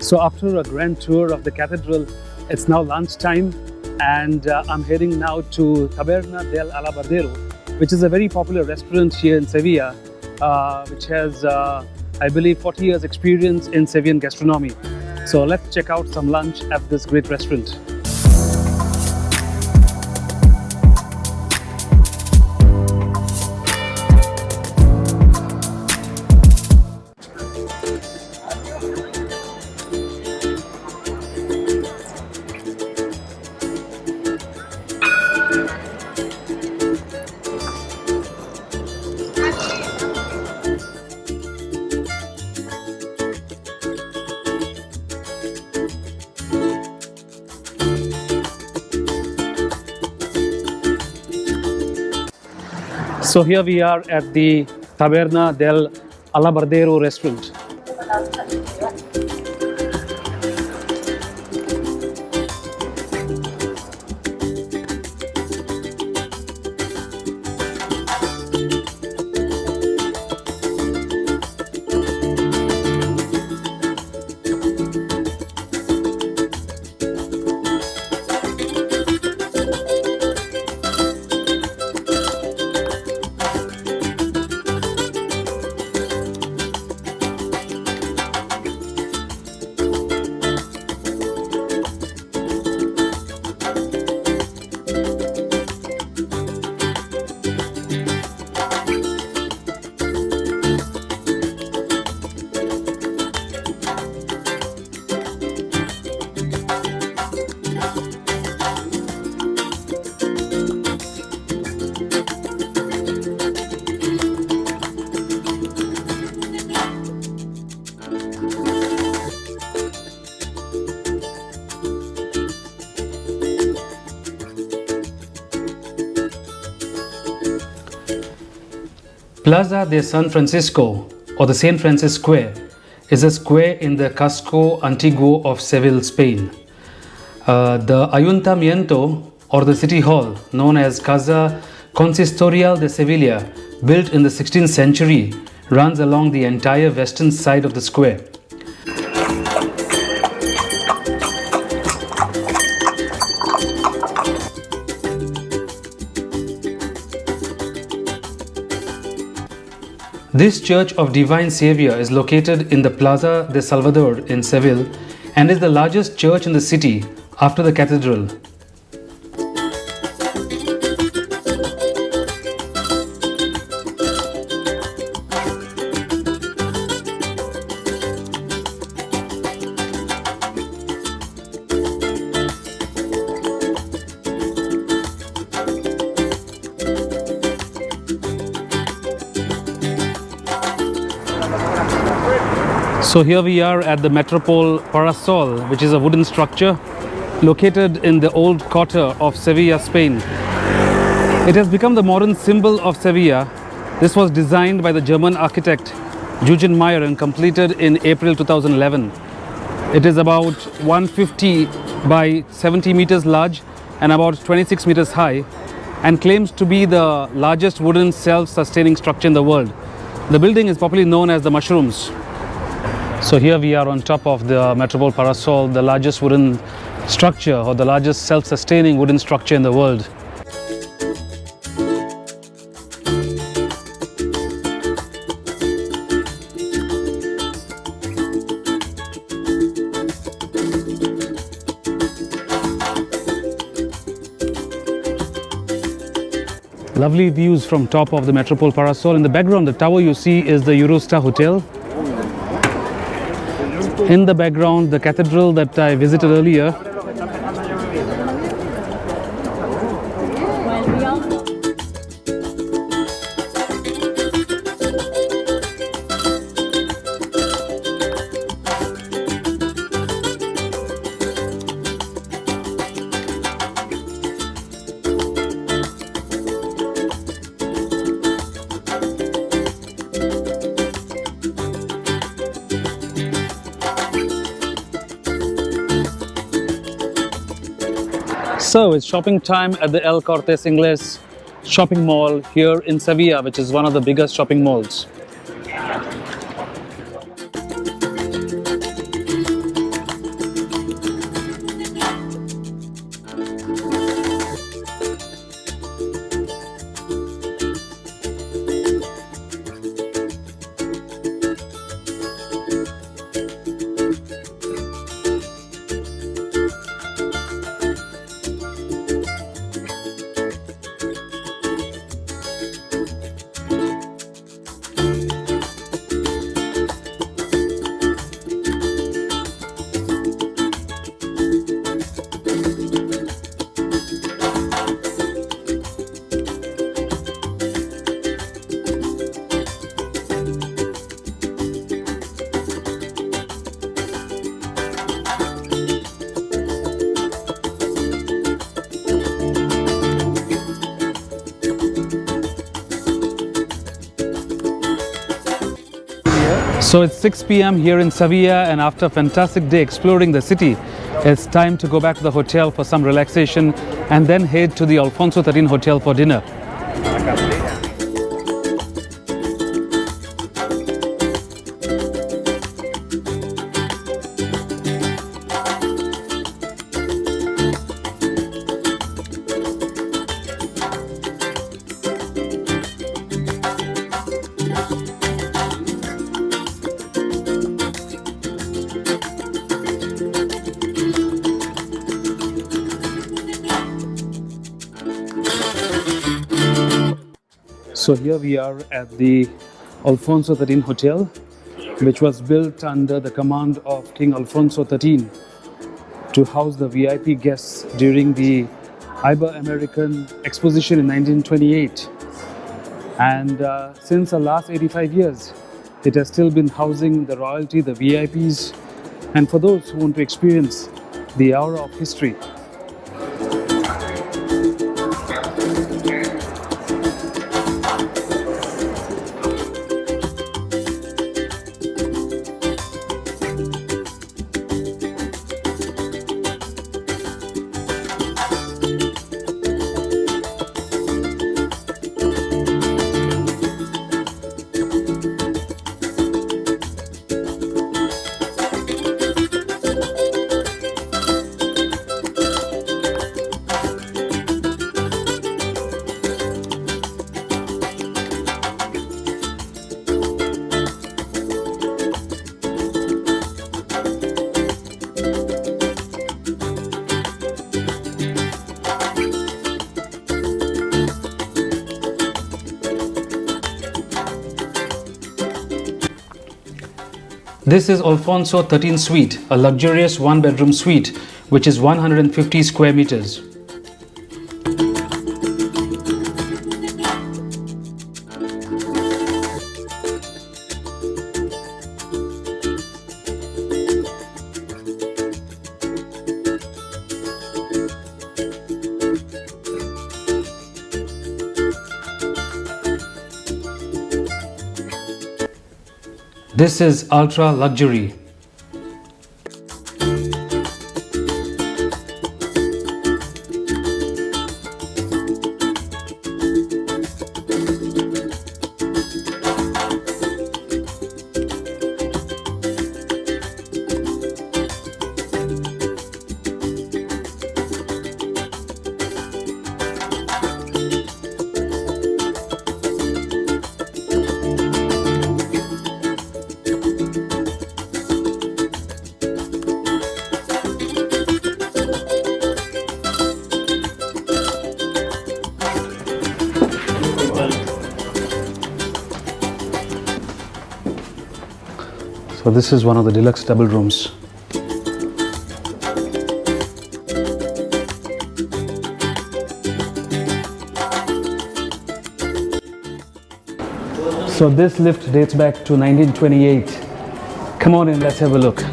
So after a grand tour of the cathedral, it's now lunchtime, and I'm heading now to Taberna del Alabardero, which is a very popular restaurant here in Sevilla, which has, I believe, 40 years experience in Sevillan gastronomy. So let's check out some lunch at this great restaurant. So here we are at the Taberna del Alabardero restaurant. Plaza de San Francisco, or the St. Francis Square, is a square in the Casco Antiguo of Seville, Spain. The Ayuntamiento, or the city hall, known as Casa Consistorial de Sevilla, built in the 16th century, runs along the entire western side of the square. This Church of Divine Saviour is located in the Plaza de Salvador in Seville and is the largest church in the city after the cathedral. So here we are at the Metropol Parasol, which is a wooden structure located in the old quarter of Sevilla, Spain. It has become the modern symbol of Sevilla. This was designed by the German architect Eugen Meyer and completed in April 2011. It is about 150 by 70 meters large and about 26 meters high, and claims to be the largest wooden self-sustaining structure in the world. The building is popularly known as the Mushrooms. So here we are on top of the Metropol Parasol, the largest wooden structure, or the largest self-sustaining wooden structure in the world. Lovely views from top of the Metropol Parasol. In the background, the tower you see is the Eurostar Hotel. In the background, the cathedral that I visited earlier. So it's shopping time at the El Corte Inglés shopping mall here in Sevilla, which is one of the biggest shopping malls. So it's 6 p.m. here in Sevilla, and after a fantastic day exploring the city, it's time to go back to the hotel for some relaxation and then head to the Alfonso XIII Hotel for dinner. So here we are at the Alfonso XIII Hotel, which was built under the command of King Alfonso XIII to house the VIP guests during the Ibero-american exposition in 1928. And since the last 85 years, it has still been housing the royalty, the VIPs, and for those who want to experience the aura of history. This is Alfonso XIII Suite, a luxurious one-bedroom suite which is 150 square meters. This is ultra luxury. So this is one of the deluxe double rooms. So this lift dates back to 1928. Come on in, let's have a look.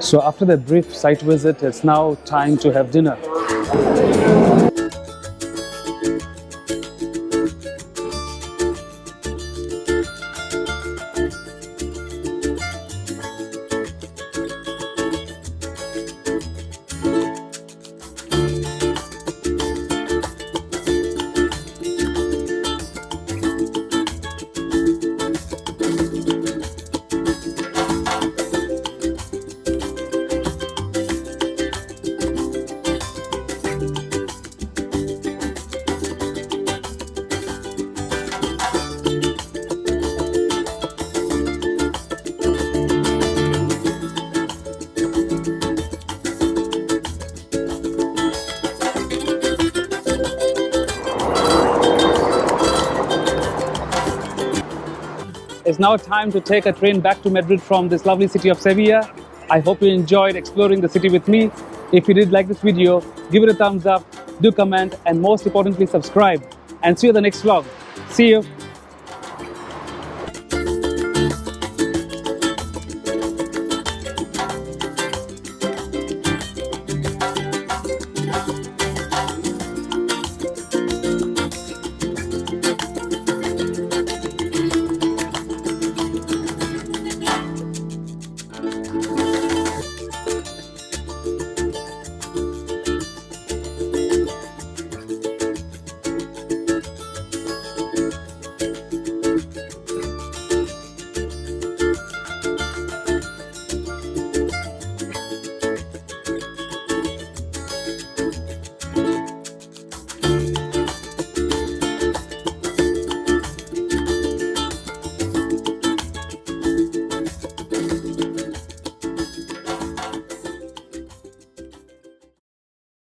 So after that brief site visit, it's now time to have dinner. It's now time to take a train back to Madrid from this lovely city of Sevilla. I hope you enjoyed exploring the city with me. If you did like this video, give it a thumbs up, do comment, and most importantly, subscribe. And see you in the next vlog. See you.